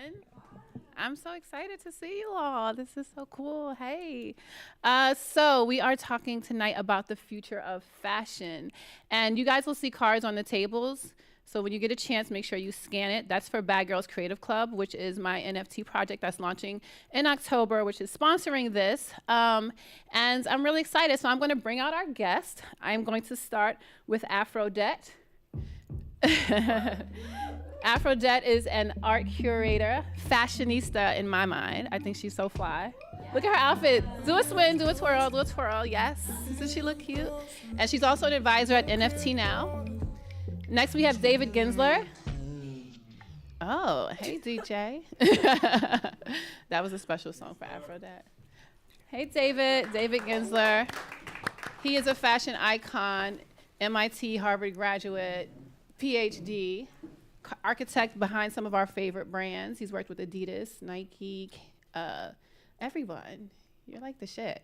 everyone. I'm so excited to see you all. This is so cool. Hey. So we are talking tonight about the future of fashion. And you guys will see cards on the tables. So when you get a chance, make sure you scan it. That's for Grrls Creative Club, which is my NFT project that's launching in October, which is sponsoring this. And I'm really excited. So I'm going to bring out our guest. I'm going to start with Aphrodite. Aphrodite is an art curator, fashionista in my mind. I think she's so fly. Look at her outfit. Do a swing, do a twirl, do a twirl. Yes. Doesn't she look cute? And she's also an advisor at NFT Now. Next, we have David Ginsler. Oh, hey, DJ. That was a special song for Aphrodite. Hey, David. David Ginsler. He is a fashion icon, MIT, Harvard graduate, PhD, architect behind some of our favorite brands. He's worked with Adidas, Nike, everyone. You're like the shit.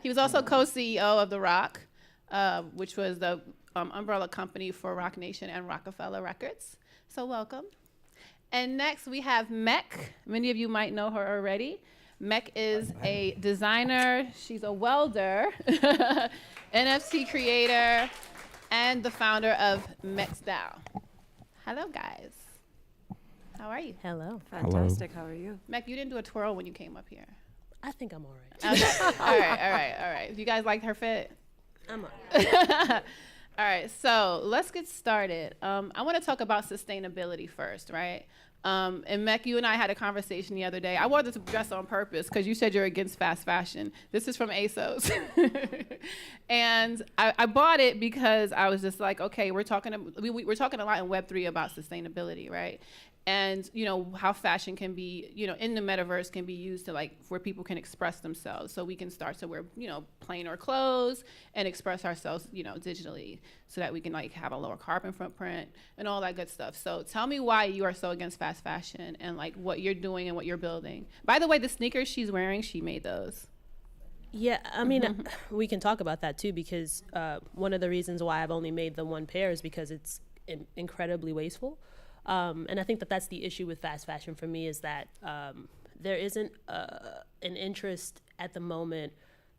He was also co-CEO of The Rock, which was the umbrella company for Rock Nation and Rockefeller Records. So welcome. And next we have Mek. Many of you might know her already. Mek is a designer. She's a welder, NFT creator, and the founder of Mek Style. Hello, guys. How are you? Hello. Fantastic. Hello. How are you? Mek, you didn't do a twirl when you came up here. I think I'm all right. Okay. All right. You guys like her fit? I'm all right. All right, so let's get started. I want to talk about sustainability first, right? And Mek, you and I had a conversation the other day. I wore this dress on purpose because you said you're against fast fashion. This is from ASOS. And I bought it because I was just like, okay, we're talking a lot in Web3 about sustainability, right? And how fashion can be, in the metaverse can be used to where people can express themselves. So we can start to wear, plainer clothes and express ourselves, digitally, so that we can have a lower carbon footprint and all that good stuff. So tell me why you are so against fast fashion and what you're doing and what you're building. By the way, the sneakers she's wearing, she made those. Yeah, I mean, we can talk about that too, because one of the reasons why I've only made the one pair is because it's incredibly wasteful. And I think that that's the issue with fast fashion for me, is that there isn't an interest at the moment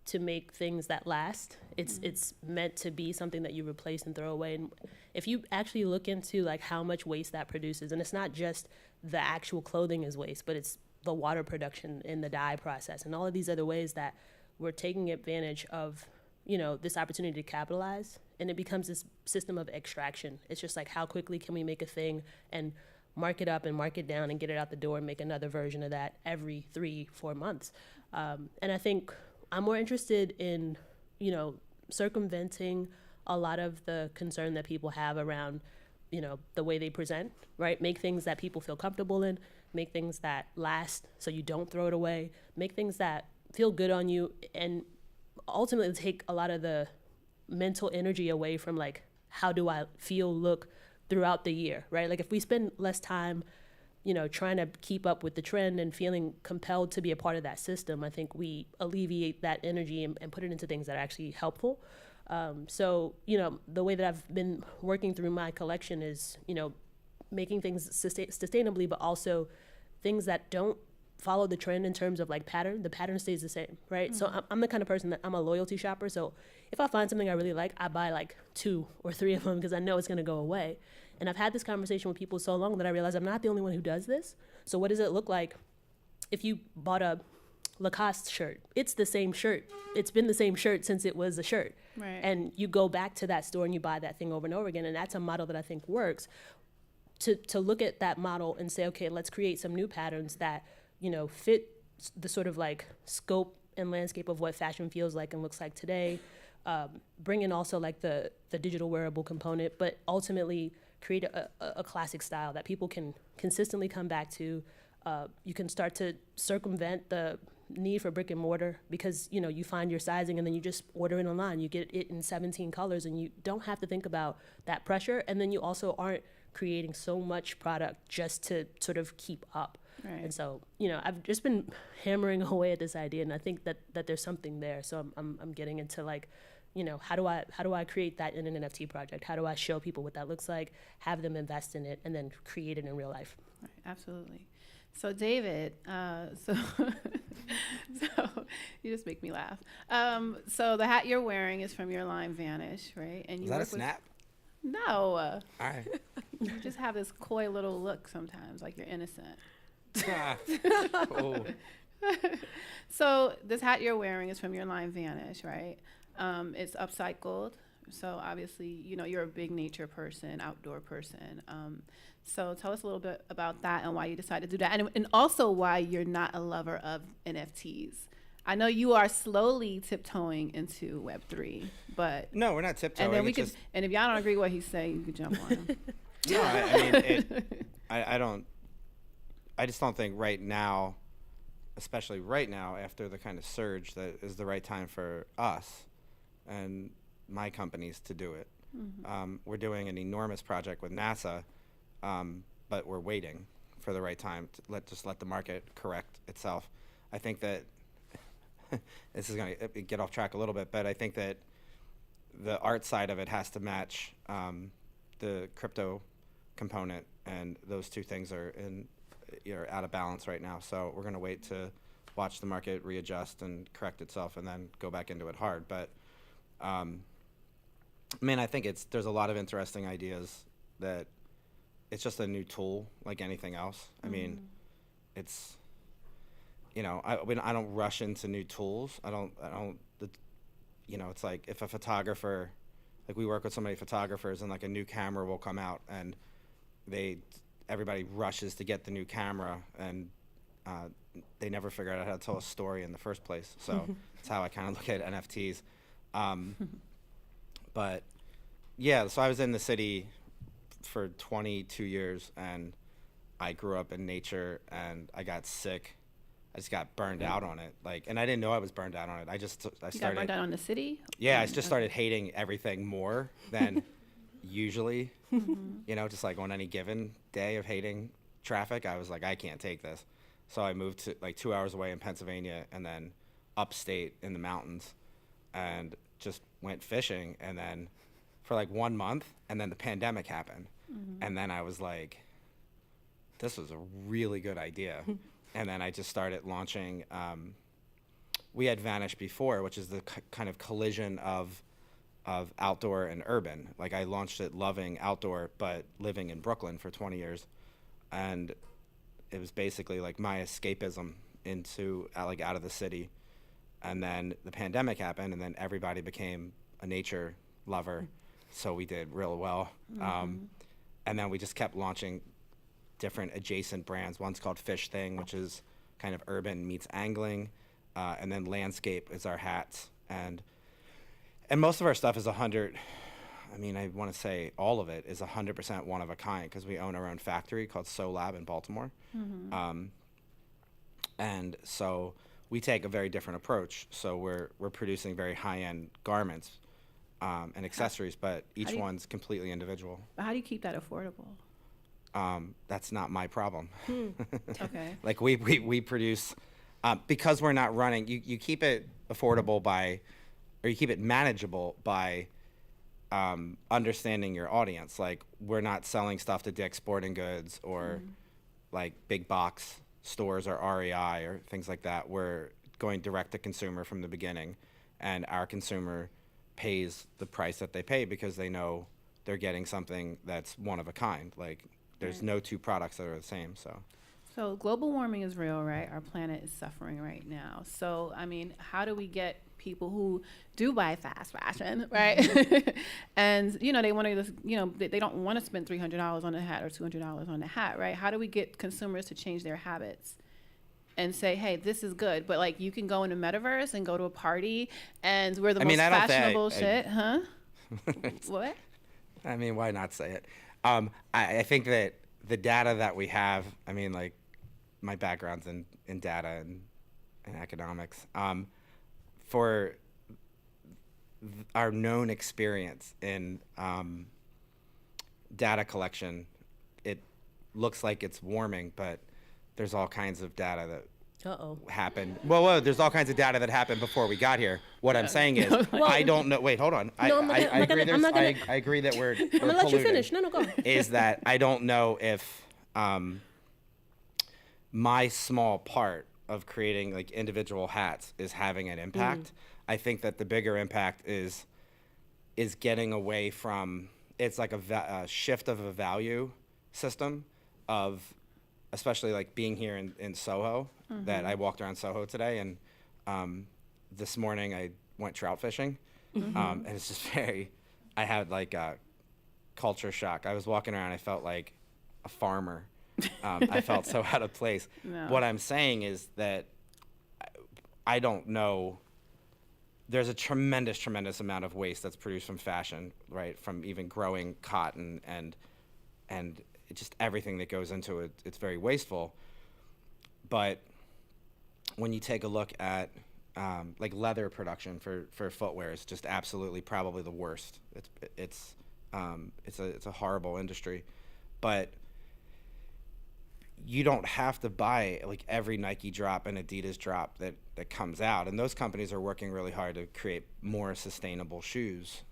to make things that last. It's meant to be something that you replace and throw away. And if you actually look into how much waste that produces, and it's not just the actual clothing is waste, but it's the water production in the dye process and all of these other ways that we're taking advantage of, this opportunity to capitalize. And it becomes this system of extraction. It's just how quickly can we make a thing and mark it up and mark it down and get it out the door and make another version of that every 3-4 months. And I think I'm more interested in, circumventing a lot of the concern that people have around, the way they present, right? Make things that people feel comfortable in, make things that last so you don't throw it away, make things that feel good on you, and ultimately take a lot of the mental energy away from how do I feel, look throughout the year, right? If we spend less time, trying to keep up with the trend and feeling compelled to be a part of that system, I think we alleviate that energy and put it into things that are actually helpful. So, the way that I've been working through my collection is, making things sustainably, but also things that don't follow the trend in terms of pattern. The pattern stays the same, right? Mm-hmm. So I'm the kind of person that I'm a loyalty shopper. So if I find something I really like, I buy 2 or 3 of them because I know it's going to go away. And I've had this conversation with people so long that I realize I'm not the only one who does this. So what does it look like if you bought a Lacoste shirt? It's the same shirt. It's been the same shirt since it was a shirt. Right. And you go back to that store and you buy that thing over and over again. And that's a model that I think works. To look at that model and say, okay, let's create some new patterns that fit the sort of scope and landscape of what fashion feels like and looks like today. Bring in also the digital wearable component, but ultimately create a classic style that people can consistently come back to. You can start to circumvent the need for brick and mortar because, you find your sizing and then you just order it online. You get it in 17 colors and you don't have to think about that pressure. And then you also aren't creating so much product just to sort of keep up. Right. And so, I've just been hammering away at this idea, and I think that there's something there. So I'm getting into how do I create that in an NFT project? How do I show people what that looks like, have them invest in it, and then create it in real life? Right, absolutely. So David, so you just make me laugh. So the hat you're wearing is from your line Vanish, right? And you Is that a snap? No. All right. You just have this coy little look sometimes, like you're innocent. Oh. So this hat you're wearing is from your line Vanish, right? It's upcycled. So obviously, you're a big nature person, outdoor person. So tell us a little bit about that and why you decided to do that, and also why you're not a lover of NFTs. I know you are slowly tiptoeing into Web3, but No, we're not tiptoeing. and then we could, and if y'all don't agree with what he's saying, you could jump on him. No, I mean, I don't. I just don't think right now, especially right now after the kind of surge, that is the right time for us and my companies to do it. Mm-hmm. We're doing an enormous project with NASA, but we're waiting for the right time to let the market correct itself. I think that this is going to get off track a little bit, but I think that the art side of it has to match the crypto component, and those two things are out of balance right now. So we're going to wait to watch the market readjust and correct itself, and then go back into it hard. But I mean, I think there's a lot of interesting ideas that it's just a new tool like anything else. I mean, it's, I don't rush into new tools. It's like if a photographer, like we work with so many photographers, and like a new camera will come out and everybody rushes to get the new camera, and they never figure out how to tell a story in the first place. So that's how I kind of look at NFTs. But yeah, so I was in the city for 22 years, and I grew up in nature, and I got sick. I just got burned out on it. And I didn't know I was burned out on it. I started. Got burned out on the city? Yeah, I just started hating everything more than usually. Just like on any given day of hating traffic, I was like, I can't take this. So I moved to like 2 hours away in Pennsylvania, and then upstate in the mountains, and just went fishing. And then for like 1 month, and then the pandemic happened. And then I was like, this was a really good idea. And then I just started launching. We had Vanish before, which is the kind of collision of outdoor and urban. Like I launched it loving outdoor, but living in Brooklyn for 20 years. And it was basically like my escapism out of the city. And then the pandemic happened, and then everybody became a nature lover. So we did real well. And then we just kept launching different adjacent brands. One's called Fish Thing, which is kind of urban meets angling. And then Landscape is our hats. And most of our stuff is I want to say all of it is 100% one of a kind, because we own our own factory called SoLab in Baltimore. And so we take a very different approach. So we're producing very high-end garments and accessories, but each one's completely individual. But how do you keep that affordable? That's not my problem. Okay. Like we produce, because we're not running, you keep it affordable or you keep it manageable by understanding your audience. Like we're not selling stuff to Dick's Sporting Goods or like big box stores or REI or things like that. We're going direct to consumer from the beginning, and our consumer pays the price that they pay because they know they're getting something that's one of a kind. Like there's no two products that are the same. So global warming is real, right? Our planet is suffering right now. So, I mean, how do we get people who do buy fast fashion, right? And, they want to, they don't want to spend $300 on a hat or $200 on a hat, right? How do we get consumers to change their habits and say, hey, this is good, but like you can go in a metaverse and go to a party and wear the most fashionable shit, huh? What? I mean, why not say it? I think that the data that we have, like my background's in data and economics, for our known experience in data collection, it looks like it's warming, but there's all kinds of data that happened. Well, there's all kinds of data that happened before we got here. What I'm saying is, I don't know. Wait, hold on. I agree that we're I'm gonna let you finish. No, go. Is that I don't know if my small part of creating like individual hats is having an impact. I think that the bigger impact is getting away from, it's like a shift of a value system of, especially like being here in Soho, that I walked around Soho today, and this morning I went trout fishing, and it's just I had like a culture shock. I was walking around, I felt like a farmer. I felt so out of place. No. What I'm saying is that I don't know. There's a tremendous amount of waste that's produced from fashion, right? From even growing cotton and just everything that goes into it. It's very wasteful. But when you take a look at like leather production for footwear, it's just absolutely probably the worst. It's a horrible industry, but you don't have to buy like every Nike drop and Adidas drop that comes out, and those companies are working really hard to create more sustainable shoes.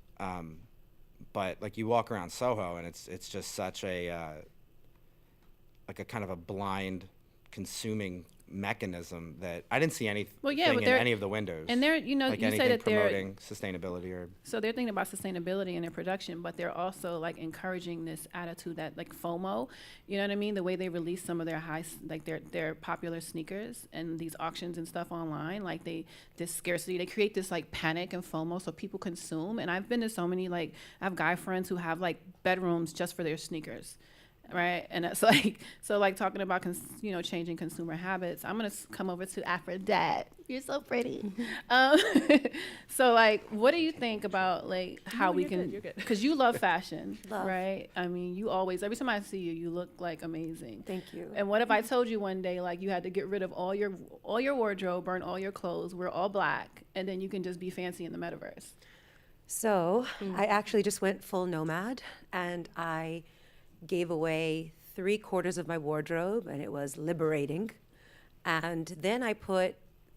But like you walk around Soho and it's just such a like a kind of a blind consuming mechanism that I didn't see anything in any of the windows. And they're, like you say that they're promoting sustainability or. So they're thinking about sustainability in their production, but they're also like encouraging this attitude that like FOMO, you know what I mean? The way they release some of their their popular sneakers and these auctions and stuff online, like this scarcity, they create this like panic and FOMO so people consume. And I've been to so many, like I have guy friends who have like bedrooms just for their sneakers. Right, and that's like, so like talking about changing consumer habits. I'm gonna come over to Aphrodite. You're so pretty. So like, what do you think about like how we can? Because you love fashion, right? I mean, you always, every time I see you, you look like amazing. Thank you. And what if I told you one day like you had to get rid of all your wardrobe, burn all your clothes, wear all black, and then you can just be fancy in the metaverse? So I actually just went full nomad, and I gave away 3/4 of my wardrobe, and it was liberating. And then I put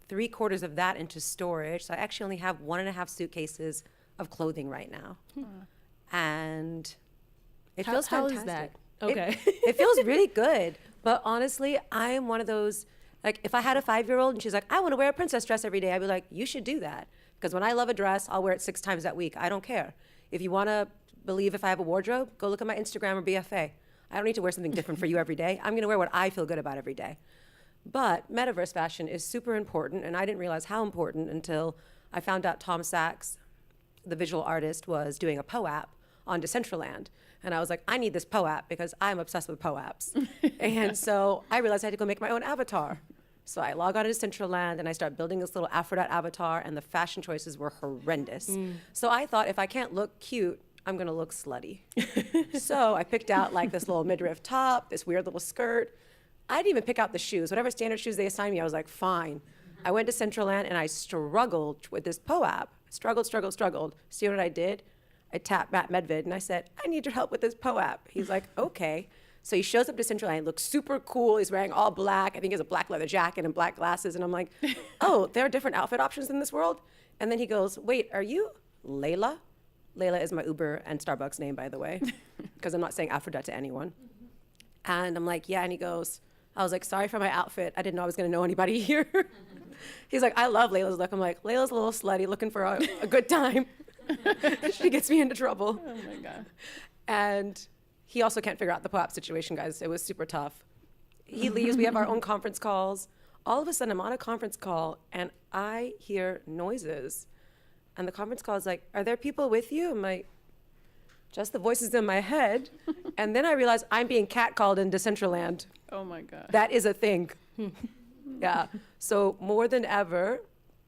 3/4 of that into storage. So I actually only have 1.5 suitcases of clothing right now. And it feels fantastic. How is that? Okay. It feels really good. But honestly, I am one of those, like if I had a 5-year-old and she's like, I want to wear a princess dress every day, I'd be like, you should do that. Because when I love a dress, I'll wear it 6 times that week. I don't care. If you want to believe if I have a wardrobe, go look at my Instagram or BFA. I don't need to wear something different for you every day. I'm going to wear what I feel good about every day. But metaverse fashion is super important, and I didn't realize how important until I found out Tom Sachs, the visual artist, was doing a PO-app on Decentraland. And I was like, I need this PO-app because I'm obsessed with PO-apps. And so I realized I had to go make my own avatar. So I log on to Decentraland and I start building this little Aphrodite avatar, and the fashion choices were horrendous. So I thought if I can't look cute, I'm gonna look slutty. So I picked out like this little midriff top, this weird little skirt. I didn't even pick out the shoes. Whatever standard shoes they assigned me, I was like, fine. I went to Centraland and I struggled with this PO-app. Struggled. See what I did? I tapped Matt Medved and I said, I need your help with this PO-app. He's like, okay. So he shows up to Centraland, looks super cool. He's wearing all black. I think he has a black leather jacket and black glasses. And I'm like, oh, there are different outfit options in this world? And then he goes, wait, are you Layla? Layla is my Uber and Starbucks name, by the way, because I'm not saying Aphrodite to anyone. And I'm like, yeah. And he goes, I was like, sorry for my outfit. I didn't know I was going to know anybody here. He's like, I love Layla's look. I'm like, Layla's a little slutty, looking for a good time. She gets me into trouble. Oh, my God. And he also can't figure out the PO-app situation, guys. It was super tough. He leaves. We have our own conference calls. All of a sudden, I'm on a conference call, and I hear noises. And the conference call is like, are there people with you? I'm like, just the voices in my head. And then I realize I'm being catcalled in Decentraland. Oh my God. That is a thing. Yeah. So more than ever,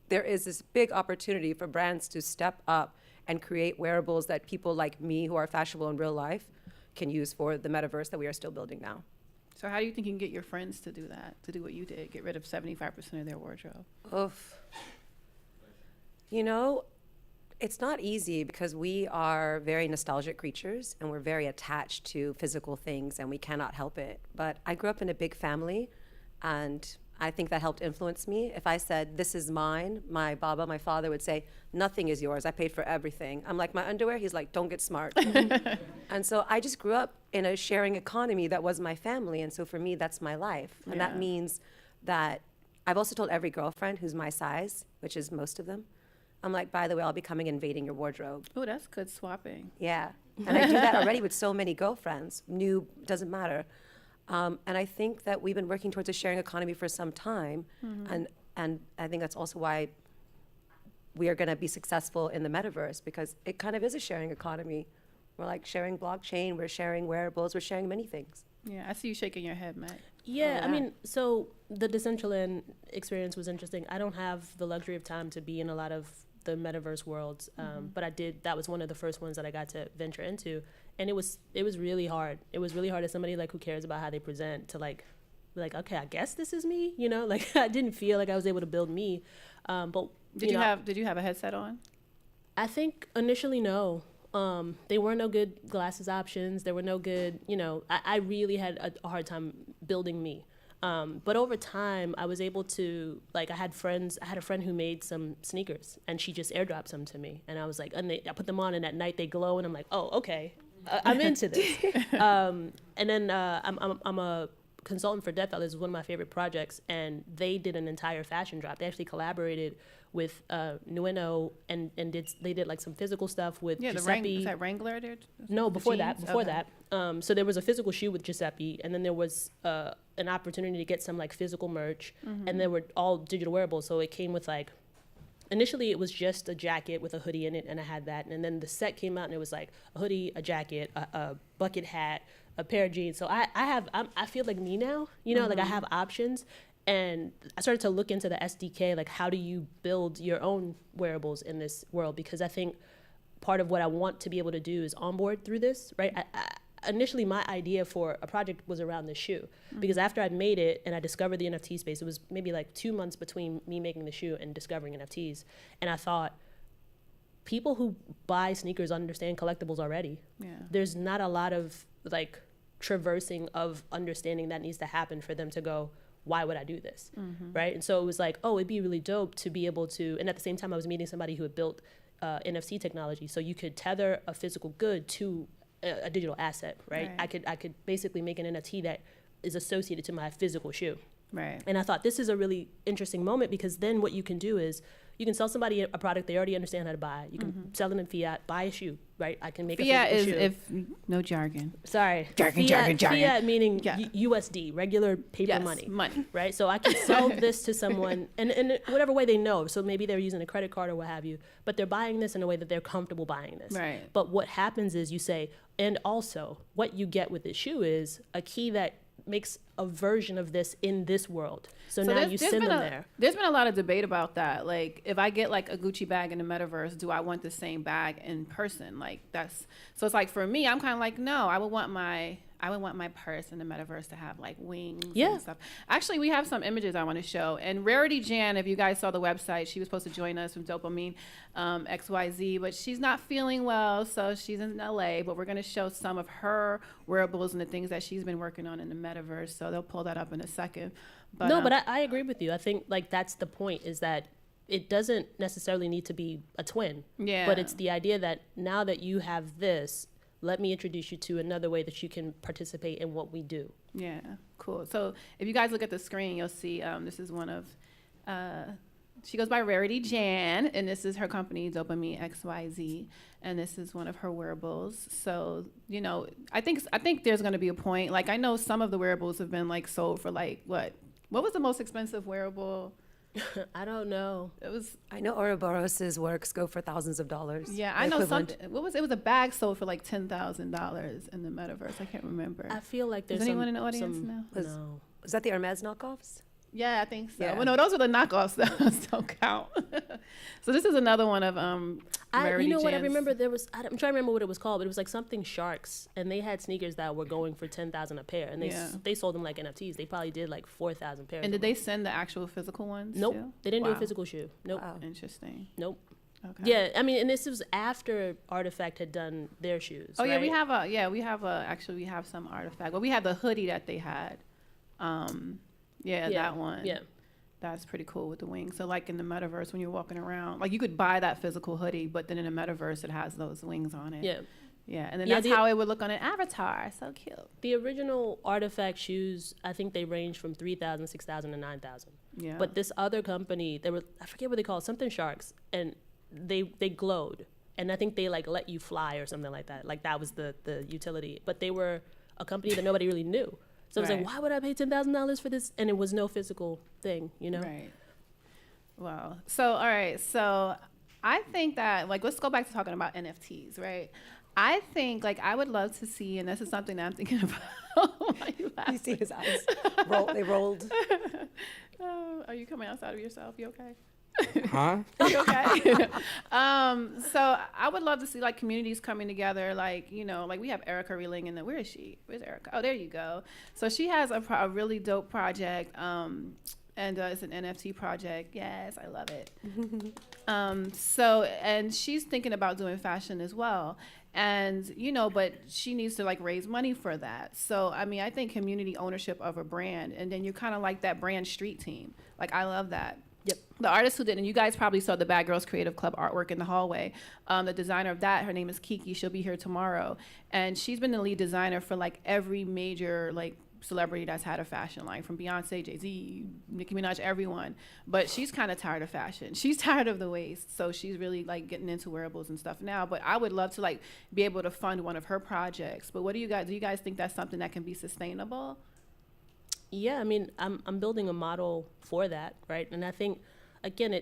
there is this big opportunity for brands to step up and create wearables that people like me who are fashionable in real life can use for the metaverse that we are still building now. So how do you think you can get your friends to do that, to do what you did, get rid of 75% of their wardrobe? Oof. You know, it's not easy because we are very nostalgic creatures and we're very attached to physical things and we cannot help it. But I grew up in a big family and I think that helped influence me. If I said, this is mine, my baba, my father would say, nothing is yours. I paid for everything. I'm like, my underwear? He's like, don't get smart. And so I just grew up in a sharing economy that was my family. And so for me, that's my life. And that means that I've also told every girlfriend who's my size, which is most of them, I'm like, by the way, I'll be coming invading your wardrobe. Oh, that's good swapping. Yeah. And I do that already with so many girlfriends. New, doesn't matter. And I think that we've been working towards a sharing economy for some time. And I think that's also why we are going to be successful in the metaverse, because it kind of is a sharing economy. We're like sharing blockchain, we're sharing wearables, we're sharing many things. Yeah, I see you shaking your head, Matt. Yeah, I mean, so the Decentraland experience was interesting. I don't have the luxury of time to be in a lot of the metaverse worlds, but I did. That was one of the first ones that I got to venture into, and it was really hard. It was really hard as somebody like who cares about how they present to like okay, I guess this is me. You know, like I didn't feel like I was able to build me. But did you have a headset on? I think initially no. There were no good glasses options. There were no good, I really had a hard time building me. But over time, I was able to, I had a friend who made some sneakers, and she just airdropped some to me. And I was like, I put them on, and at night they glow, and I'm like, oh, okay, I'm into this. And then I'm a consultant for Death Valley. This is one of my favorite projects, and they did an entire fashion drop. They actually collaborated with Nueno and they did like some physical stuff with Giuseppe. Is that Wrangler? No, before that. So there was a physical shoe with Giuseppe, and then there was an opportunity to get some like physical merch, and they were all digital wearables. So it came with like, initially it was just a jacket with a hoodie in it, and I had that, and then the set came out and it was like a hoodie, a jacket, a bucket hat, a pair of jeans. So I feel like me now, like I have options. And I started to look into the SDK, like how do you build your own wearables in this world? Because I think part of what I want to be able to do is onboard through this, right? Initially, my idea for a project was around the shoe, because after I'd made it and I discovered the NFT space, it was maybe like 2 months between me making the shoe and discovering NFTs. And I thought, people who buy sneakers understand collectibles already. Yeah. There's not a lot of like traversing of understanding that needs to happen for them to go, why would I do this, right? And so it was like, oh, it'd be really dope to be able to, and at the same time I was meeting somebody who had built NFC technology, so you could tether a physical good to a digital asset, right? I could basically make an NFT that is associated to my physical shoe. Right. And I thought this is a really interesting moment, because then what you can do is you can sell somebody a product they already understand how to buy. You can sell them in fiat, buy a shoe, right? I can make fiat a physical shoe. If no jargon. Sorry. Jargon. Fiat meaning USD, regular paper money. Right? So I can sell this to someone in whatever way they know. So maybe they're using a credit card or what have you, but they're buying this in a way that they're comfortable buying this. Right. But what happens is you say, and also what you get with this shoe is a key that makes a version of this in this world. So now you send them there. There's been a lot of debate about that. Like, if I get like a Gucci bag in the metaverse, do I want the same bag in person? Like, so it's like, for me, I'm kind of like, no, I would want my purse in the metaverse to have like wings and stuff. Actually, we have some images I want to show. And Rarity Jan, if you guys saw the website, she was supposed to join us from Dopamine XYZ, but she's not feeling well, so she's in LA. But we're going to show some of her wearables and the things that she's been working on in the metaverse. So they'll pull that up in a second. But, but I agree with you. I think like that's the point, is that it doesn't necessarily need to be a twin. Yeah. But it's the idea that now that you have this, let me introduce you to another way that you can participate in what we do. Yeah, cool. So if you guys look at the screen, you'll see this is one of, she goes by Rarity Jan, and this is her company, Dopamine XYZ, and this is one of her wearables. So, I think there's going to be a point. Like, I know some of the wearables have been like sold for like, what was the most expensive wearable? I don't know. I know Ouroboros's works go for thousands of dollars. Yeah, I know something. It was a bag sold for like $10,000 in the metaverse. I can't remember. I feel like there's anyone in the audience know? No. Was that the Hermes knockoffs? Yeah, I think so. Yeah. Well, no, those are the knockoffs. Those don't count. So this is another one of Rarity Jan's. What I remember, I'm trying to remember what it was called, but it was like something Sharks, and they had sneakers that were going for $10,000 a pair, and they sold them like NFTs. They probably did like 4,000 pairs. And did they send the actual physical ones? Nope, too? They didn't do a physical shoe. Nope. Wow. Interesting. Nope. Okay. Yeah, I mean, and this was after Artifact had done their shoes. Oh, right? yeah, we have some Artifact. Well, we have the hoodie that they had. That one. Yeah. That's pretty cool with the wings. So like in the metaverse, when you're walking around, like you could buy that physical hoodie, but then in the metaverse, it has those wings on it. Yeah. Yeah, and then that's how it would look on an avatar. So cute. The original artifact shoes, I think they range from 3,000, 6,000 to 9,000. Yeah. But this other company, I forget what they call it, something sharks, and they glowed. And I think they like let you fly or something like that. Like that was the utility. But they were a company that nobody really knew. So I was like, why would I pay $10,000 for this? And it was no physical thing, you know? Right. Wow. So, all right. So I think that, like, let's go back to talking about NFTs, right? I think, like, I would love to see, and this is something that I'm thinking about. Why you laughing? You see his eyes. They rolled. Are you coming outside of yourself? You okay? Huh? You okay? So I would love to see like communities coming together, like, you know, like we have Erica Reeling and where is she? Where's Erica? Oh, there you go. So she has a really dope project, and it's an NFT project. Yes, I love it. And she's thinking about doing fashion as well. And, you know, but she needs to like raise money for that. So, I mean, I think community ownership of a brand, and then you're kind of like that brand street team. Like, I love that. Yep. The artist who did, and you guys probably saw the Grrls Creative Club artwork in the hallway. The designer of that, her name is Kiki. She'll be here tomorrow. And she's been the lead designer for like every major like celebrity that's had a fashion line, from Beyonce, Jay-Z, Nicki Minaj, everyone. But she's kind of tired of fashion. She's tired of the waste. So she's really like getting into wearables and stuff now. But I would love to like be able to fund one of her projects. But what do you guys think that's something that can be sustainable? Yeah, I mean, I'm building a model for that, right? And I think, again,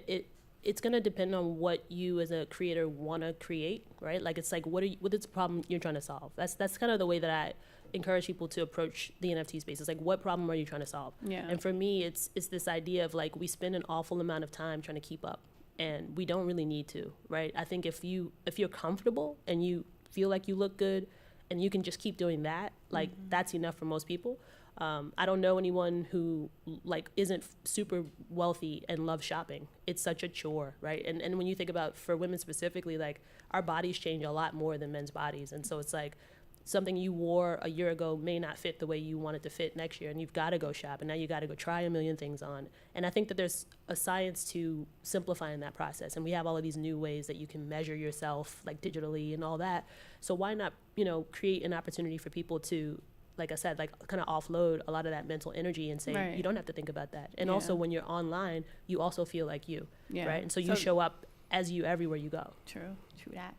it's going to depend on what you as a creator want to create, right? Like, it's like, what is the problem you're trying to solve? That's kind of the way that I encourage people to approach the NFT space. It's like, what problem are you trying to solve? Yeah. And for me, it's this idea of like, we spend an awful amount of time trying to keep up, and we don't really need to, right? I think if you're comfortable and you feel like you look good and you can just keep doing that, like that's enough for most people. I don't know anyone who like isn't super wealthy and loves shopping. It's such a chore, right? And when you think about, for women specifically, like our bodies change a lot more than men's bodies. And so it's like something you wore a year ago may not fit the way you want it to fit next year. And you've got to go shop. And now you got to go try a million things on. And I think that there's a science to simplifying that process. And we have all of these new ways that you can measure yourself like digitally and all that. So why not, you know, create an opportunity for people to, like I said, like kind of offload a lot of that mental energy and say, you don't have to think about that. And also when you're online, you also feel like you, right? And so you show up as you everywhere you go. True that.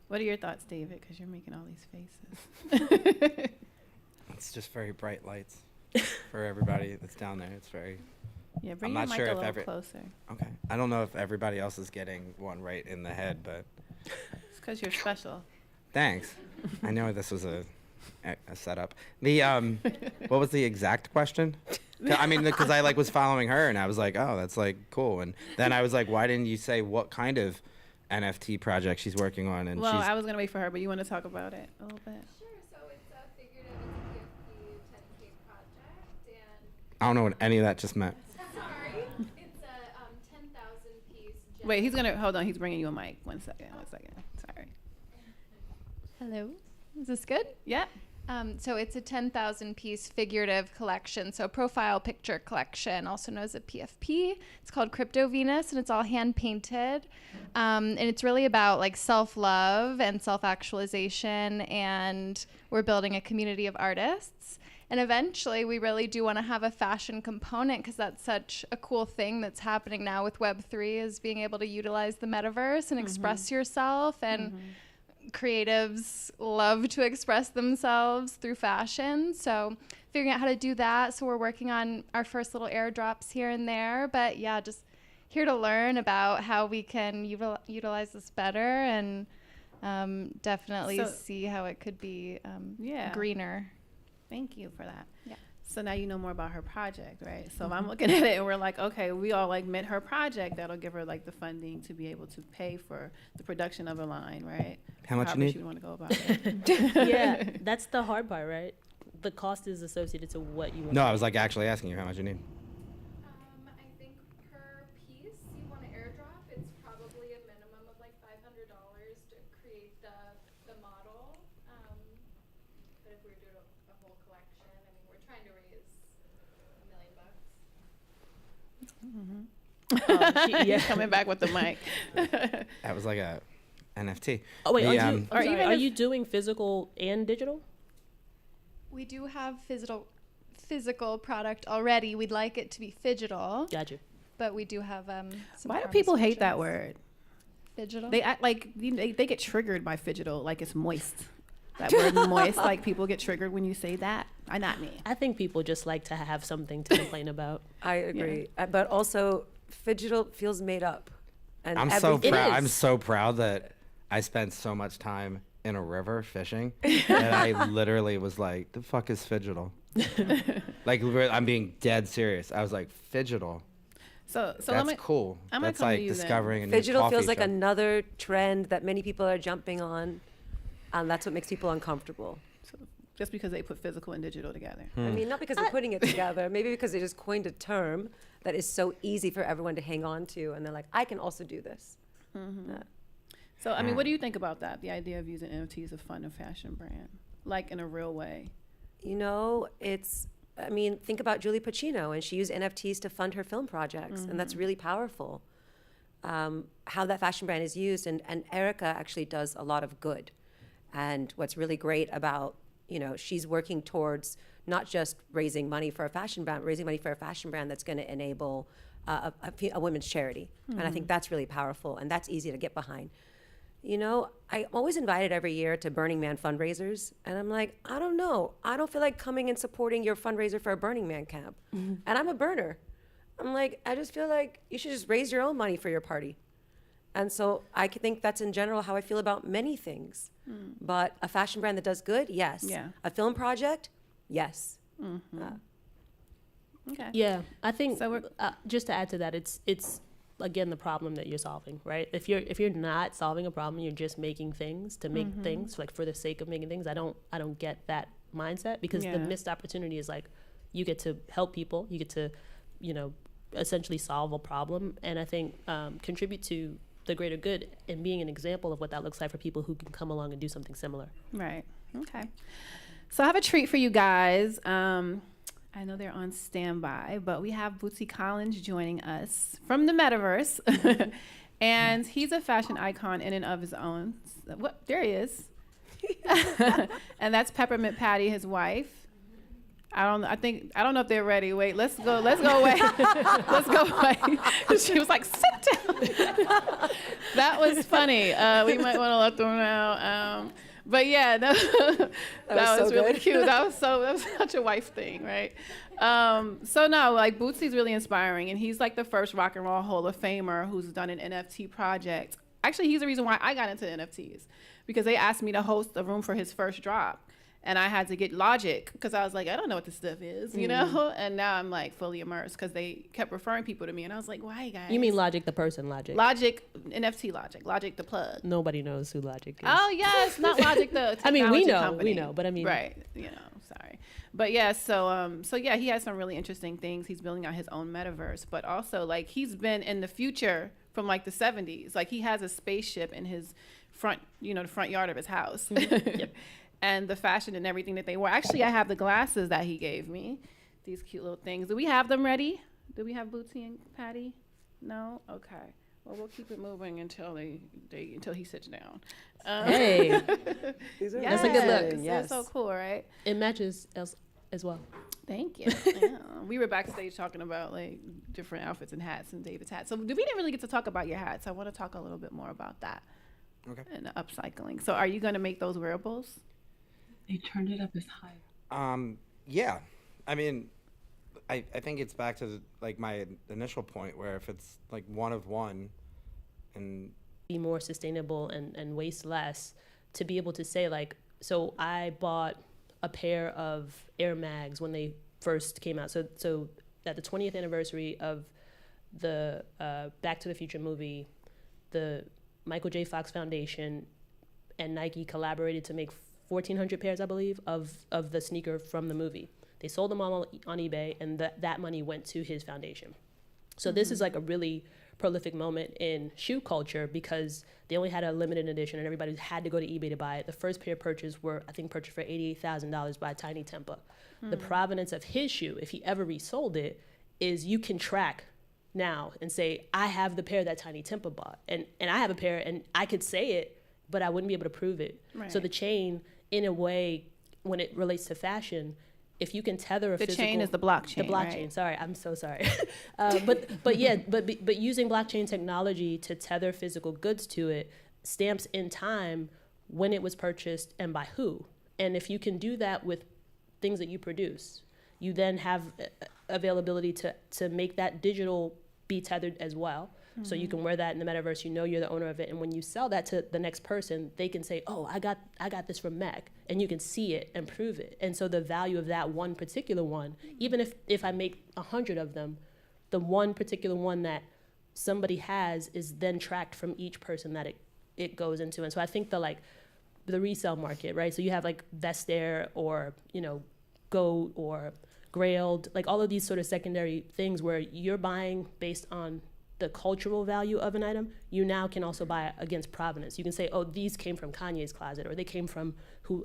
What are your thoughts, David? Because you're making all these faces. It's just very bright lights for everybody that's down there. It's very... Yeah, bring I'm your not mic sure a if little closer. Okay. I don't know if everybody else is getting one right in the head, but... It's because you're special. Thanks. I know this was a setup. The what was the exact question? I mean, because I like was following her and I was like, oh, that's like cool. And then I was like, why didn't you say what kind of NFT project she's working on? And well, I was gonna wait for her, but you want to talk about it a little bit? Sure. So it's a figurative, it's a PFP 10K project, and I don't know what any of that just meant. sorry, it's a 10,000 piece. Wait, he's gonna hold on. He's bringing you a mic. One second. Sorry. Hello. Is this good? Yeah. So it's a 10,000 piece figurative collection, so profile picture collection, also known as a PFP. It's called Crypto Venus, and it's all hand painted. And it's really about like self-love and self-actualization, and we're building a community of artists. And eventually we really do want to have a fashion component, because that's such a cool thing that's happening now with Web3, is being able to utilize the metaverse and express yourself. And creatives love to express themselves through fashion, so figuring out how to do that. So we're working on our first little airdrops here and there, but yeah, just here to learn about how we can utilize this better, and definitely see how it could be greener. Thank you for that. Yeah. So now you know more about her project, right? So if I'm looking at it and we're like, okay, we all like met her project, that'll give her like the funding to be able to pay for the production of a line, right? How much However you need? she would want to go about it. Yeah, that's the hard part, right? The cost is associated to what you want. No, I was like actually asking you how much you need. I think per piece you want to airdrop, it's probably a minimum of like $500 to create the model. But if we were doing a whole collection, I mean, we're trying to raise $1 million. He's coming back with the mic. That was like a NFT. Oh wait, The, are you doing physical and digital? We do have physical product already. We'd like it to be phygital, Gotcha. but we do have some. Why do people promise hate that features. word? Phygital. They act like they get triggered by phygital, like it's moist. That word moist, like people get triggered when you say that. Not me. I think people just like to have something to complain about. I agree. But also, phygital feels made up. And I'm so It proud. is. I'm so proud that I spent so much time in a river fishing that I literally was like, "The fuck is fidgetal?" Like I'm being dead serious. I was like, "Fidgetal? So That's cool. I'm gonna That's come to like you then. discovering a new Fidgetal coffee feels like shop." another trend that many people are jumping on. And that's what makes people uncomfortable. just because they put physical and digital together. Hmm. I mean, not because they're putting it together, maybe because they just coined a term that is so easy for everyone to hang on to. And they're like, I can also do this. So, I mean, what do you think about that? The idea of using NFTs to fund a fashion brand, like in a real way? You know, think about Julie Pacino, and she used NFTs to fund her film projects, and that's really powerful. How that fashion brand is used, and Erica actually does a lot of good. And what's really great about, she's working towards not just raising money for a fashion brand, raising money for a fashion brand that's going to enable a women's charity. And I think that's really powerful, and that's easy to get behind. I'm always invited every year to Burning Man fundraisers, and I'm like, I don't know. I don't feel like coming and supporting your fundraiser for a Burning Man camp. And I'm a burner. I'm like, I just feel like you should just raise your own money for your party. And so I think that's in general how I feel about many things. But a fashion brand that does good, yes. Yeah. A film project, yes. Okay. Yeah, I think So just to add to that, it's again the problem that you're solving, right? If you're not solving a problem, you're just making things to make things, like for the sake of making things. I don't get that mindset, because the Yeah. missed opportunity is like you get to help people, you get to essentially solve a problem, and I think contribute to the greater good and being an example of what that looks like for people who can come along and do something similar. Right. Okay. So I have a treat for you guys. I know they're on standby, but we have Bootsy Collins joining us from the Metaverse. And he's a fashion icon in and of his own. What? There he is. And that's Peppermint Patty, his wife. I don't know if they're ready. Wait, let's go away. Let's go away. She was like, sit down. That was funny. We might want to let them know. But yeah, no, that was so really good. cute. That was such a wife thing, right? So no, like Bootsy's really inspiring, and he's like the first Rock and Roll Hall of Famer who's done an NFT project. Actually, he's the reason why I got into NFTs, because they asked me to host a room for his first drop. And I had to get Logic, because I was like, I don't know what this stuff is, And now I'm like fully immersed, because they kept referring people to me, and I was like, why, guys? You mean Logic the person, Logic? Logic, NFT Logic the plug. Nobody knows who Logic is. Oh yes, not Logic the technology I mean, we company. know, but I mean, right? Sorry, but yeah. So yeah, he has some really interesting things. He's building out his own metaverse, but also like he's been in the future from like the 70s. Like he has a spaceship in his front, the front yard of his house. Yep. And the fashion and everything that they wore. Actually, I have the glasses that he gave me. These cute little things. Do we have them ready? Do we have Bootsy and Patty? No? Okay. Well, we'll keep it moving until until he sits down. Hey, These are That's a good look. Yes. Yes. They're so cool, right? it matches as well. Thank you. Yeah. We were backstage talking about like different outfits and hats and David's hats. So we didn't really get to talk about your hats. I want to talk a little bit more about that. Okay. And the upcycling. So are you going to make those wearables? They turned it up as high. Yeah. I mean, I think it's back to like my initial point, where if it's like one of one, and Be more sustainable and waste less, to be able to say like, so I bought a pair of Air Mags when they first came out. So at the 20th anniversary of the Back to the Future movie, the Michael J. Fox Foundation and Nike collaborated to make 1,400 pairs, I believe, of the sneaker from the movie. They sold them all on eBay, and that money went to his foundation. So this is like a really prolific moment in shoe culture, because they only had a limited edition and everybody had to go to eBay to buy it. The first pair purchased were, I think, purchased for $88,000 by Tiny Tempa. The provenance of his shoe, if he ever resold it, is you can track now and say, I have the pair that Tiny Tempa bought, and I have a pair, and I could say it, but I wouldn't be able to prove it. Right. So the chain, in a way, when it relates to fashion, if you can tether a the physical... chain is the blockchain, The blockchain, right? sorry, I'm so sorry. But using blockchain technology to tether physical goods to it stamps in time when it was purchased and by who. And if you can do that with things that you produce, you then have availability to make that digital be tethered as well. Mm-hmm. So you can wear that in the metaverse, you know you're the owner of it, and when you sell that to the next person, they can say, oh, I got this from Meg, and you can see it and prove it. And so the value of that one particular one, even if I make 100 of them, the one particular one that somebody has is then tracked from each person that it goes into. And so I think the resale market, right? So you have like Vestair or, Goat or Grailed, like all of these sort of secondary things where you're buying based on the cultural value of an item. You now can also buy against provenance. You can say, oh, these came from Kanye's closet, or they came from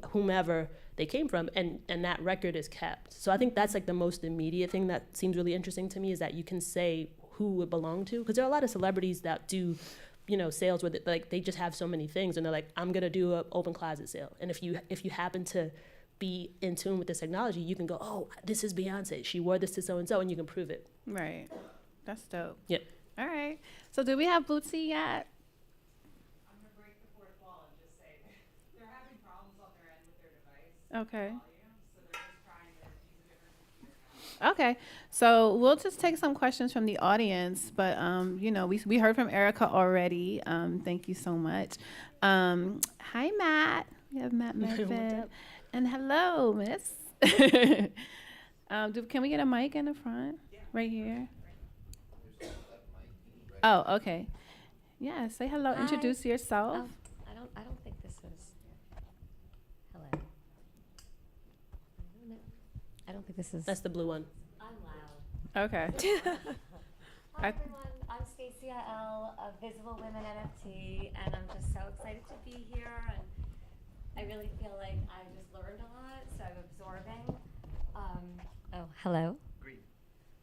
whomever they came from, and that record is kept. So I think that's like the most immediate thing that seems really interesting to me, is that you can say who it belonged to. Because there are a lot of celebrities that do sales with it, like they just have so many things, and they're like, I'm gonna do an open closet sale. And if you happen to be in tune with this technology, you can go, oh, this is Beyonce. She wore this to so-and-so, and you can prove it. Right. That's dope. Yeah. All right. So do we have Bootsy yet? I'm going to break the fourth wall and just say they're having problems on their end with their device. Okay. So they're just trying to use a different computer now. Okay. So we'll just take some questions from the audience, but we heard from Erica already. Thank you so much. Hi, Matt. We have Matt Medved. And hello, miss. Can we get a mic in the front? Yeah. Right here. Oh, okay. Yeah, say hello. Hi. Introduce yourself. I don't think this is. Hello. I don't think this is. That's the blue one. I'm loud. Okay. Hi everyone. I'm Stacey L of Visible Women NFT, and I'm just so excited to be here. And I really feel like I've just learned a lot, so I'm absorbing. Oh, hello. Greene.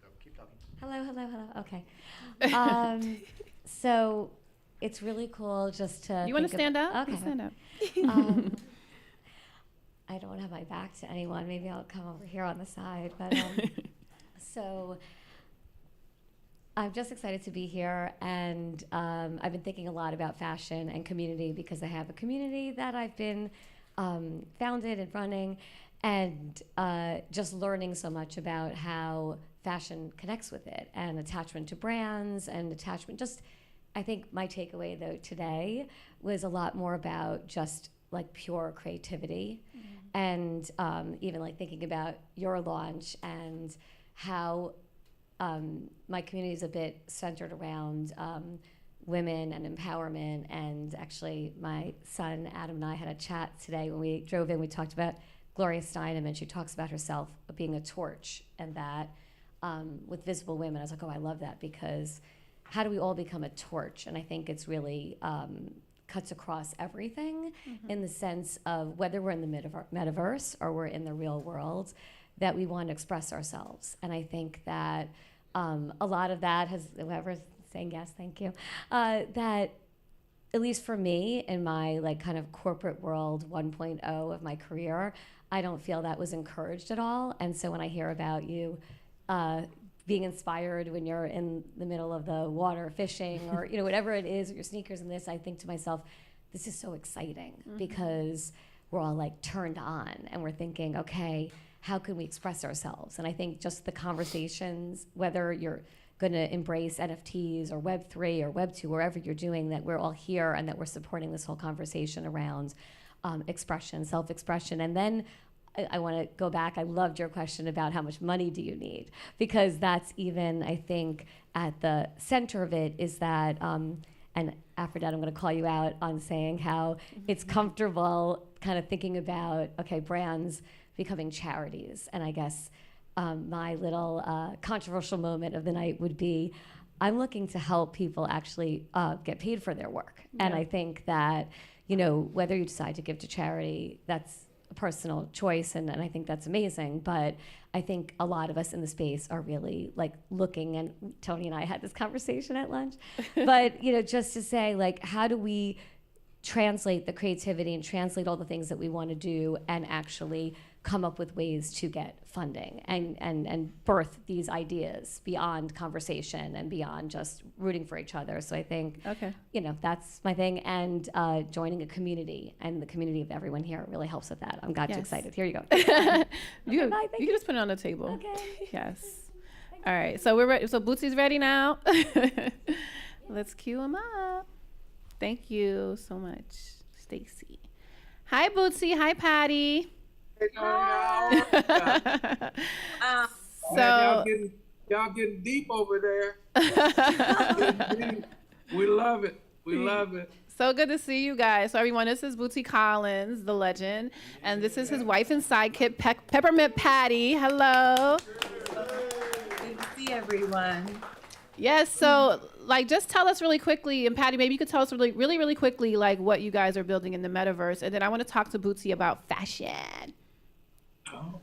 So keep talking. Hello. Okay. So it's really cool just to. You want to stand up? Okay. Stand up. I don't have my back to anyone. Maybe I'll come over here on the side. But so I'm just excited to be here, and I've been thinking a lot about fashion and community because I have a community that I've been founded and running, and just learning so much about how fashion connects with it, and attachment to brands and attachment. Just, I think my takeaway though today was a lot more about just like pure creativity, and even like thinking about your launch and how my community is a bit centered around women and empowerment. And actually my son Adam and I had a chat today when we drove in. We talked about Gloria Steinem, and she talks about herself being a torch, and that with Visible Women, I was like, oh, I love that, because how do we all become a torch? And I think it's really cuts across everything, in the sense of whether we're in the metaverse or we're in the real world, that we want to express ourselves. And I think that a lot of that has, whoever's saying yes, thank you, that at least for me in my like kind of corporate world 1.0 of my career, I don't feel that was encouraged at all. And so when I hear about you being inspired when you're in the middle of the water fishing, or whatever it is, your sneakers and this, I think to myself, this is so exciting, because we're all like turned on and we're thinking, okay, how can we express ourselves? And I think just the conversations, whether you're going to embrace NFTs or Web3 or Web2, wherever you're doing, that we're all here and that we're supporting this whole conversation around expression, self-expression. And then I want to go back. I loved your question about how much money do you need, because that's even, I think, at the center of it is that, and Aphrodite, I'm going to call you out on saying how it's comfortable kind of thinking about, okay, brands becoming charities. And I guess my little controversial moment of the night would be, I'm looking to help people actually get paid for their work. Yeah. And I think that, whether you decide to give to charity, that's a personal choice, and I think that's amazing. But I think a lot of us in the space are really like looking, and Toni and I had this conversation at lunch, but just to say, like, how do we translate the creativity and translate all the things that we want to do and actually come up with ways to get funding and birth these ideas beyond conversation and beyond just rooting for each other. So I think, that's my thing. And joining a community, and the community of everyone here really helps with that. I'm got you excited. Here you go. You can you. just put it on the table. Okay. Yes. All right. So we're ready. So Bootsy's ready now. Let's cue him up. Thank you so much, Stacy. Hi, Bootsy. Hi, Patty. So y'all getting deep over there. We love it. We love it. So good to see you guys. So everyone, this is Bootsy Collins, the legend, and this is his wife and sidekick, Peppermint Patty. Hello. Good to see everyone. Yes. So, just tell us really quickly, and Patty, maybe you could tell us really quickly, what you guys are building in the metaverse, and then I want to talk to Bootsy about fashion.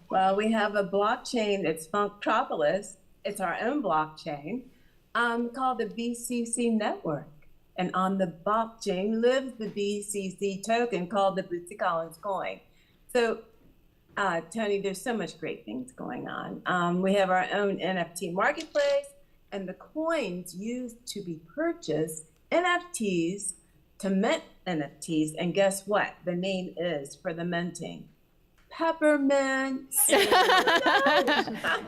Well, we have a blockchain. It's Funktropolis. It's our own blockchain called the BCC Network. And on the blockchain lives the BCC token called the Bootsy Collins coin. So, Toni, there's so much great things going on. We have our own NFT marketplace, and the coins used to be purchased NFTs to mint NFTs. And guess what? The name is for the minting. Peppermint.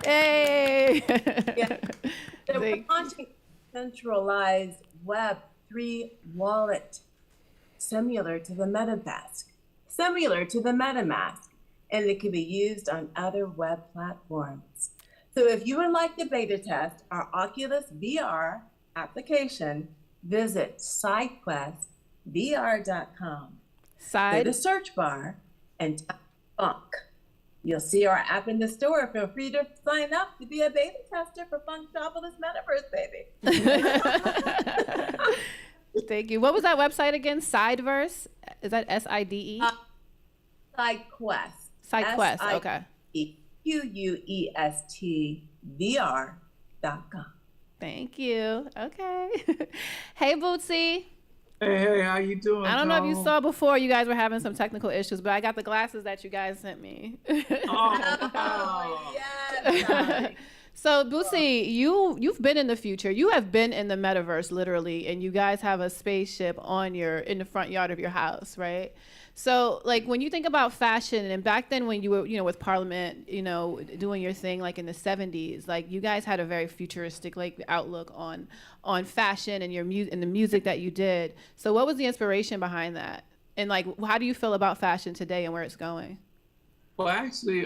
Hey. Yeah. So we're launching a centralized Web3 wallet similar to the MetaMask, and it can be used on other web platforms. So if you would like to beta test our Oculus VR application, visit sidequestvr.com. Go to the search bar and type Funk. You'll see our app in the store. Feel free to sign up to be a beta tester for Funktropolis Metaverse, baby. Thank you. What was that website again? Sideverse? Is that SIDE? SideQuest. SideQuest. Okay. QUESTVR.com. Thank you. Okay. Hey, Bootsy. Hey, how you doing? I don't know if you saw before, you guys were having some technical issues, but I got the glasses that you guys sent me. Oh, yes. So, Bootsy, you've been in the future. You have been in the metaverse, literally, and you guys have a spaceship in the front yard of your house, right? So, when you think about fashion, and back then when you were, with Parliament, doing your thing, in the 70s, you guys had a very futuristic, outlook on fashion and and the music that you did. So what was the inspiration behind that? And, how do you feel about fashion today and where it's going? Well, actually,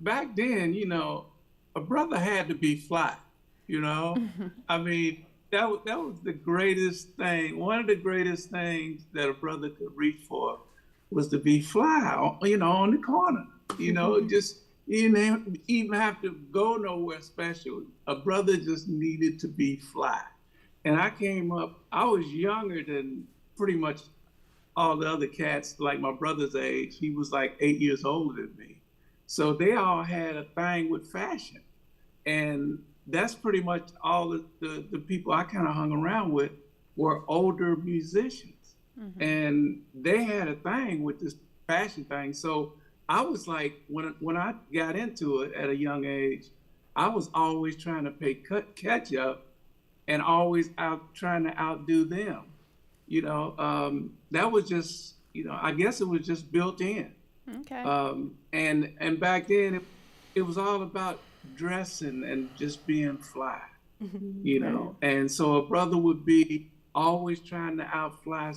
back then, a brother had to be fly, I mean, that was the greatest thing. One of the greatest things that a brother could reach for was to be fly, on the corner, just you didn't even have to go nowhere special. A brother just needed to be fly. And I came up, I was younger than pretty much all the other cats, like my brother's age. He was 8 years older than me. So they all had a thing with fashion. And that's pretty much all the people I kind of hung around with were older musicians. Mm-hmm. And they had a thing with this fashion thing. So I was when I got into it at a young age, I was always trying to catch up and always trying to outdo them. That was just, I guess it was just built in. Okay. And back then it was all about dressing and just being fly, Right. And so a brother would be always trying to outfly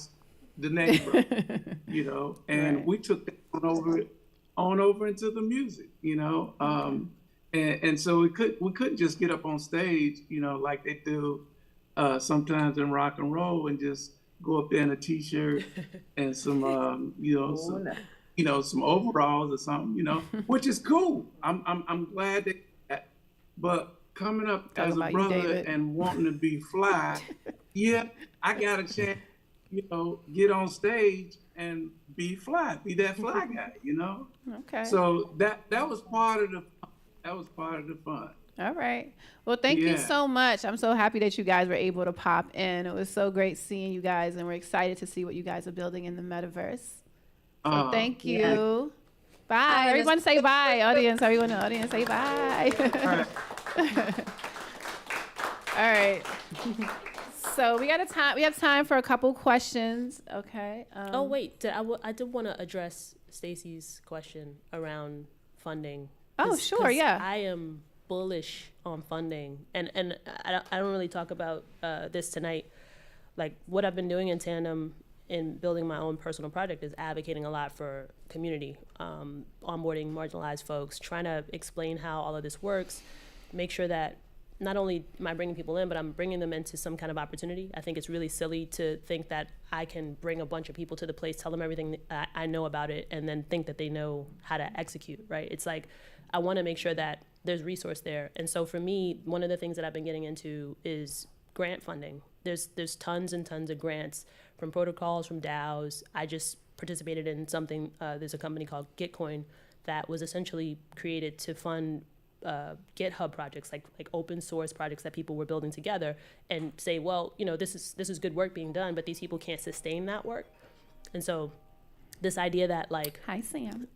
the next brother, and Right. we took that on over into the music, and so we couldn't just get up on stage, like they do sometimes in rock and roll and just go up there in a t-shirt and some some overalls or something, which is cool. I'm glad that, but coming up as a brother and wanting to be fly, yeah, I got a chance, get on stage and be fly, be that fly guy, you know? Okay. So that was part of the fun. All right. Well, thank you so much. I'm so happy that you guys were able to pop in. It was so great seeing you guys, and we're excited to see what you guys are building in the metaverse. So thank you. Yeah. Bye. Everyone say bye, audience. Everyone in the audience say bye. All right. So we have time for a couple questions. Okay. Oh wait, I did want to address Stacy's question around funding. Oh, sure, yeah. I am bullish on funding, and I don't really talk about this tonight. Like, what I've been doing in tandem in building my own personal project is advocating a lot for community, onboarding marginalized folks, trying to explain how all of this works, make sure that not only am I bringing people in, but I'm bringing them into some kind of opportunity. I think it's really silly to think that I can bring a bunch of people to the place, tell them everything I know about it, and then think that they know how to execute, right? It's like, I want to make sure that there's resource there. And so for me, one of the things that I've been getting into is grant funding. There's tons and tons of grants from protocols, from DAOs. I just participated in something, there's a company called Gitcoin that was essentially created to fund GitHub projects, like open source projects that people were building together, and say, well, you know, this is good work being done, but these people can't sustain that work. And so this idea that, like, hi Sam.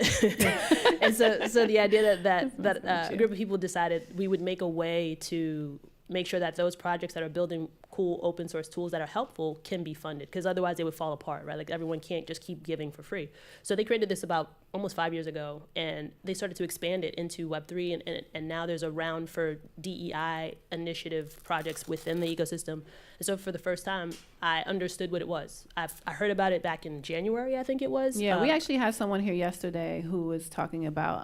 And so the idea that a group of people decided we would make a way to make sure that those projects that are building cool open source tools that are helpful can be funded, because otherwise they would fall apart, right? Like, everyone can't just keep giving for free. So they created this about almost 5 years ago, and they started to expand it into Web3, and now there's a round for DEI initiative projects within the ecosystem. And so for the first time, I understood what it was. I heard about it back in January, I think it was. Yeah, we actually had someone here yesterday who was talking about,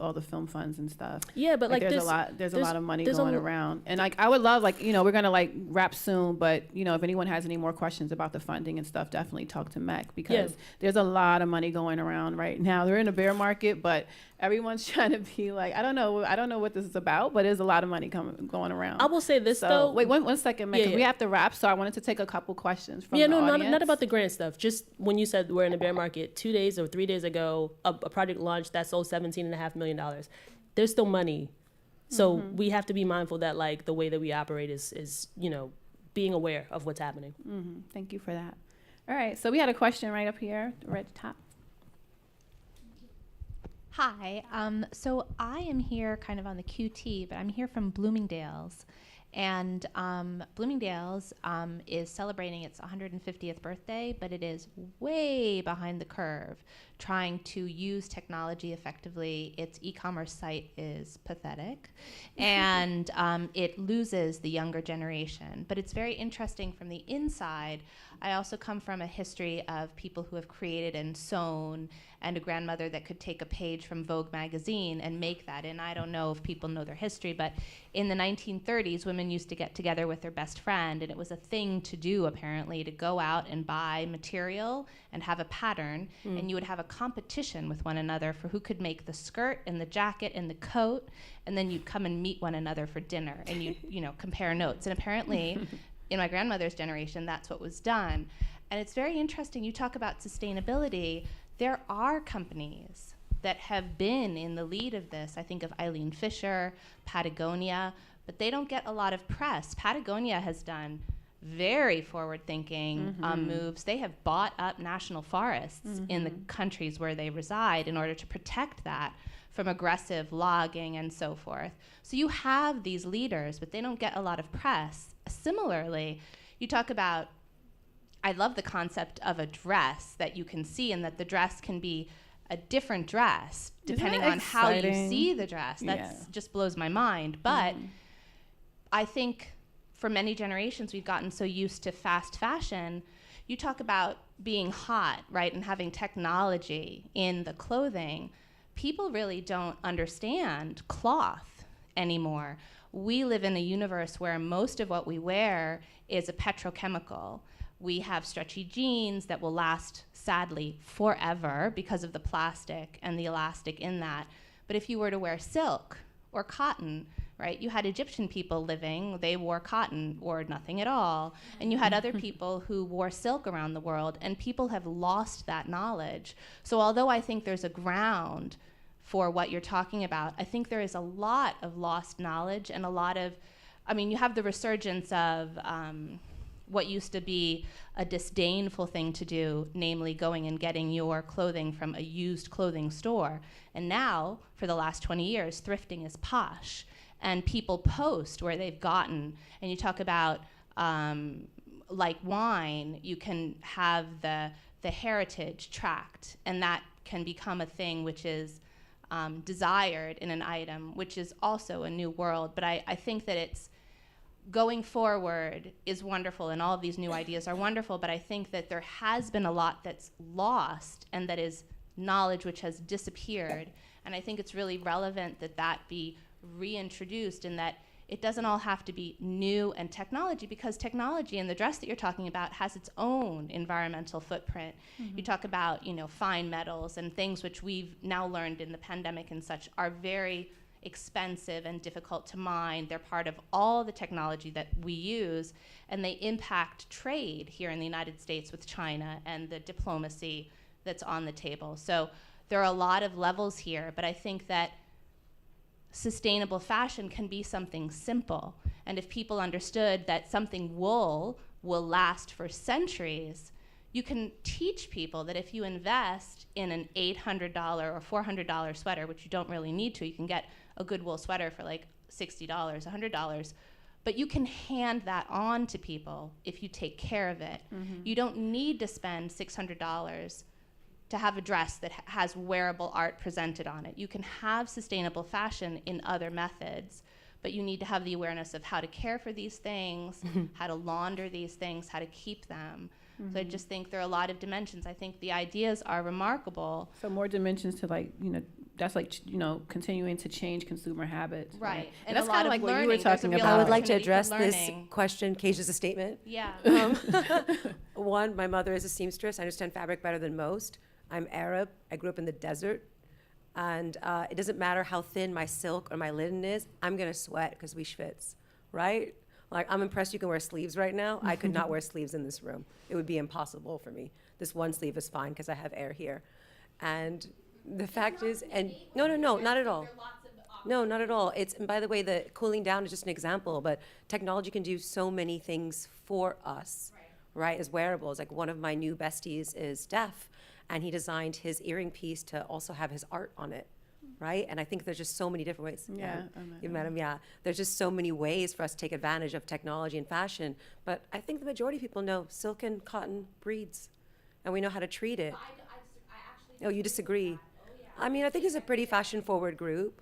all the film funds and stuff. Yeah, but like there's a lot of money going around, and like I would love, like, we're gonna like wrap soon, but if anyone has any more questions about the funding and stuff, definitely talk to Mech, because there's a lot of money going around right now. They're in a bear market, but everyone's trying to be like, I don't know what this is about, but there's a lot of money going around. I will say this though. Wait, one second, Mech, 'cause we have to wrap, so I wanted to take a couple questions from the audience. Not about the grant stuff. Just when you said we're in a bear market, 2 days or 3 days ago, a project launched that sold $17.5 million. There's still money. So we have to be mindful that, like, the way that we operate is being aware of what's happening. Thank you for that. All right, so we had a question right up here, red top. Hi, so I am here kind of on the QT, but I'm here from Bloomingdale's. And Bloomingdale's is celebrating its 150th birthday, but it is way behind the curve trying to use technology effectively. Its e-commerce site is pathetic, and it loses the younger generation. But it's very interesting from the inside. I also come from a history of people who have created and sewn, and a grandmother that could take a page from Vogue magazine and make that. And I don't know if people know their history, but in the 1930s, women used to get together with their best friend, and it was a thing to do, apparently, to go out and buy material and have a pattern, and you would have a competition with one another for who could make the skirt and the jacket and the coat, and then you'd come and meet one another for dinner, and you'd compare notes. And apparently, in my grandmother's generation, that's what was done. And it's very interesting. You talk about sustainability. There are companies that have been in the lead of this. I think of Eileen Fisher, Patagonia, but they don't get a lot of press. Patagonia has done very forward-thinking moves. They have bought up national forests in the countries where they reside in order to protect that from aggressive logging and so forth. So you have these leaders, but they don't get a lot of press. Similarly, you talk about, I love the concept of a dress that you can see, and that the dress can be a different dress depending on how you see the dress. That just blows my mind. But I think for many generations, we've gotten so used to fast fashion. You talk about being hot, right, and having technology in the clothing. People really don't understand cloth anymore. We live in a universe where most of what we wear is a petrochemical. We have stretchy jeans that will last, sadly, forever because of the plastic and the elastic in that. But if you were to wear silk or cotton, right? You had Egyptian people living, they wore cotton or nothing at all. And you had other people who wore silk around the world, and people have lost that knowledge. So although I think there's a ground for what you're talking about, I think there is a lot of lost knowledge and a lot of, I mean, you have the resurgence of what used to be a disdainful thing to do, namely going and getting your clothing from a used clothing store. And now, for the last 20 years, thrifting is posh. And people post where they've gotten, and you talk about, like wine, you can have the heritage tracked, and that can become a thing which is desired in an item, which is also a new world. But I think that it's going forward is wonderful, and all of these new ideas are wonderful, but I think that there has been a lot that's lost, and that is knowledge which has disappeared. And I think it's really relevant that that be reintroduced, and that it doesn't all have to be new and technology, because technology and the dress that you're talking about has its own environmental footprint. You talk about, you know, fine metals and things which we've now learned in the pandemic and such are very expensive and difficult to mine. They're part of all the technology that we use, and they impact trade here in the United States with China and the diplomacy that's on the table. So there are a lot of levels here, but I think that sustainable fashion can be something simple. And if people understood that something wool will last for centuries, you can teach people that if you invest in an $800 or $400 sweater, which you don't really need to, you can get a good wool sweater for like $60, $100, but you can hand that on to people if you take care of it. You don't need to spend $600 to have a dress that has wearable art presented on it. You can have sustainable fashion in other methods, but you need to have the awareness of how to care for these things, how to launder these things, how to keep them. So I just think there are a lot of dimensions. I think the ideas are remarkable. So more dimensions to, like, you know, that's like, you know, continuing to change consumer habits. Right. And that's kind of like what you were learning. There's a talking real about. I would like to opportunity for address this learning. question. Cage is a statement. Yeah. One, my mother is a seamstress. I understand fabric better than most. I'm Arab. I grew up in the desert. And it doesn't matter how thin my silk or my linen is, I'm going to sweat because we schwitz, right? Like, I'm impressed you can wear sleeves right now. I could not wear sleeves in this room. It would be impossible for me. This one sleeve is fine because I have air here. And the fact is, and no, not at all. No, not at all. It's, and by the way, the cooling down is just an example, but technology can do so many things for us, right? As wearables. Like, one of my new besties is deaf, and he designed his earring piece to also have his art on it, right? And I think there's just so many different ways. Yeah, You met him, yeah. There's just so many ways for us to take advantage of technology and fashion. But I think the majority of people know silk and cotton breeds, and we know how to treat it. Oh, you disagree? I mean, I think it's a pretty fashion-forward group.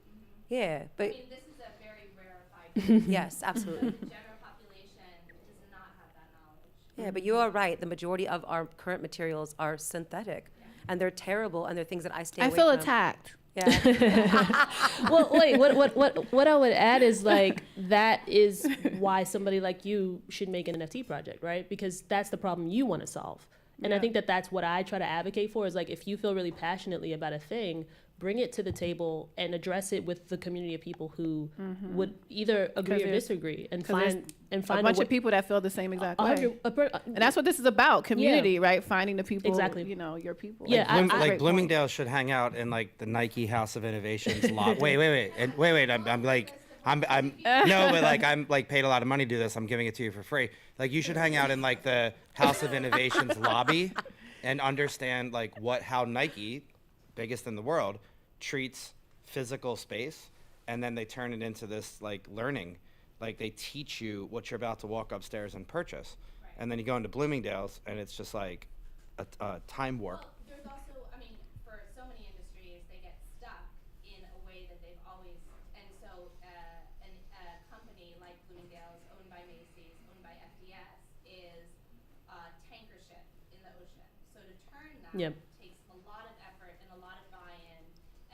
Yeah, but. I mean, this is a very rarefied group. Yes, absolutely. The general population does not have that knowledge. Yeah, but you are right. The majority of our current materials are synthetic, and they're terrible, and they're things that I stay away from. I feel attacked. Yeah. Well, wait, what I would add is, like, that is why somebody like you should make an NFT project, right? Because that's the problem you want to solve. And I think that that's what I try to advocate for, is, like, if you feel really passionately about a thing, bring it to the table and address it with the community of people who would either agree or disagree, and find a bunch of people that feel the same exact way. And that's what this is about, community, right? Finding the people, you know, your people. Yeah, like Bloomingdale should hang out in, like, the Nike House of Innovations lot. Wait. I'm no, but, like, I'm, like, paid a lot of money to do this. I'm giving it to you for free. Like, you should hang out in, like, the House of Innovations lobby and understand, like, how Nike, biggest in the world, treats physical space, and then they turn it into this, like, learning. Like, they teach you what you're about to walk upstairs and purchase. And then you go into Bloomingdale's, and it's just like a time warp. Well, there's also, I mean, for so many industries, they get stuck in a way that they've always, and so a company like Bloomingdale's, owned by Macy's, owned by FDS, is a tanker ship in the ocean. So to turn that takes a lot of effort and a lot of buy-in,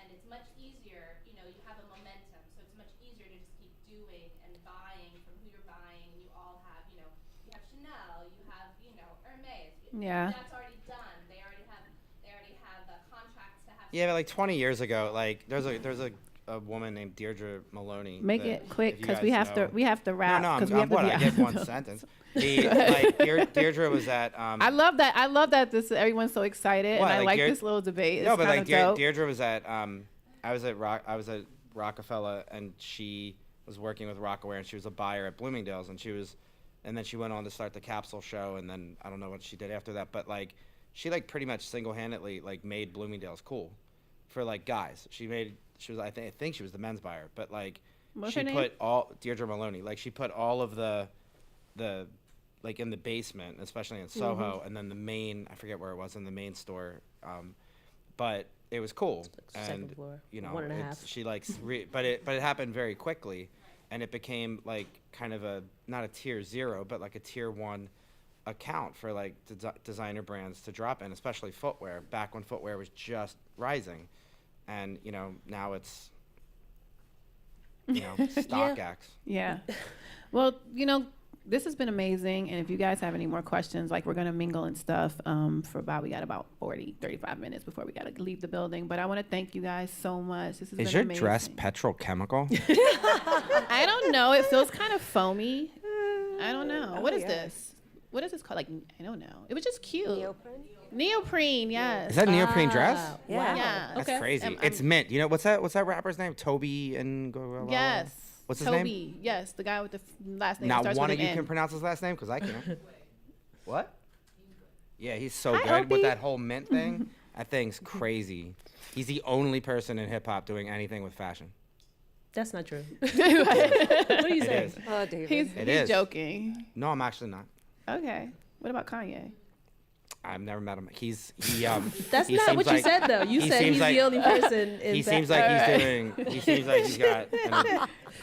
and it's much easier, you know, you have a momentum, so it's much easier to just keep doing and buying from who you're buying. You all have, you know, you have Chanel, you have, you know, Hermes. Yeah. That's already done. They already have contracts to have. Yeah, but, like, 20 years ago, like, there's a a woman named Deirdre Maloney. Make that, it quick if you because guys we have know- to wrap. No, 'cause I'm we have to what? be I out get of the one building. sentence. Deirdre was at. I love that. I love that everyone's so excited, What, and I like like Deir- this little debate. No, It's but kind like of dope. Deirdre was at. I was at Rockefeller, and she was working with Rockaware, and she was a buyer at Bloomingdale's, and then she went on to start the capsule show, and then I don't know what she did after that, but like she like pretty much single-handedly like made Bloomingdale's cool for like guys. She was I think she was the men's buyer, but like What's she her name? put all Deirdre Maloney, like she put all of the like in the basement, especially in Soho, and then the main, I forget where it was in the main store, but it was cool. Second And floor, you know, 1.5. she like but it happened very quickly, and it became like kind of a not a tier 0, but like a tier 1 account for like designer brands to drop in, especially footwear, back when footwear was just rising. And you know, now it's StockX. Yeah. Well, you know, this has been amazing. And if you guys have any more questions, like we're going to mingle and stuff we got about 35 minutes before we got to leave the building. But I want to thank you guys so much. This has Is been your amazing. dress petrochemical? I don't know. It feels kind of foamy. I don't know. What is this? What is this called? Like, I don't know. It was just cute. Neoprene, yes. Is that a neoprene dress? Yeah. Yeah. That's Okay. crazy. It's mint. You know what's that rapper's name? Toby and Yes. What's his Toby. name? Yes, the guy with the last name. that Not starts one with of you an can N. pronounce his last name because I can't. What? Yeah, he's so Hi, good with Opie. that whole mint thing. That thing's crazy. He's the only person in hip hop doing anything with fashion. That's not true. What are you It saying? is. Oh, David. He's It is. joking. No, I'm actually not. Okay. What about Kanye? I've never met him. That's he not seems what you like- said though. You he said seems he's like- the only person in He fa- seems like he seems like he's got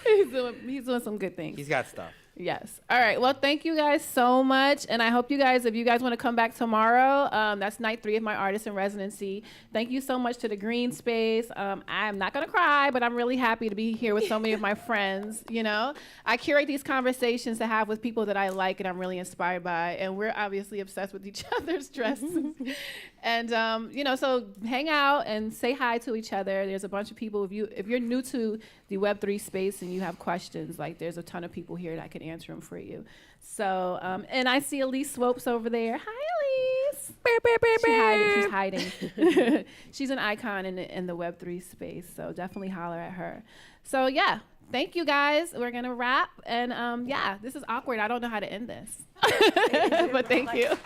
He's doing some good things. he's got stuff. Yes. All right. Well, thank you guys so much. And I hope if you guys want to come back tomorrow, that's night 3 of my artist in residency. Thank you so much to the Greene Space. I'm not going to cry, but I'm really happy to be here with so many of my friends. You know, I curate these conversations to have with people that I like and I'm really inspired by. And we're obviously obsessed with each other's dresses. And, you know, so hang out and say hi to each other. There's a bunch of people. If you're new to the Web3 space and you have questions, like there's a ton of people here that can answer them for you. So, and I see Elise Swopes over there. Hi, Elise. She's hiding. She's an icon in the Web3 space. So definitely holler at her. So yeah, thank you guys. We're gonna wrap. And yeah, this is awkward. I don't know how to end this. But thank you.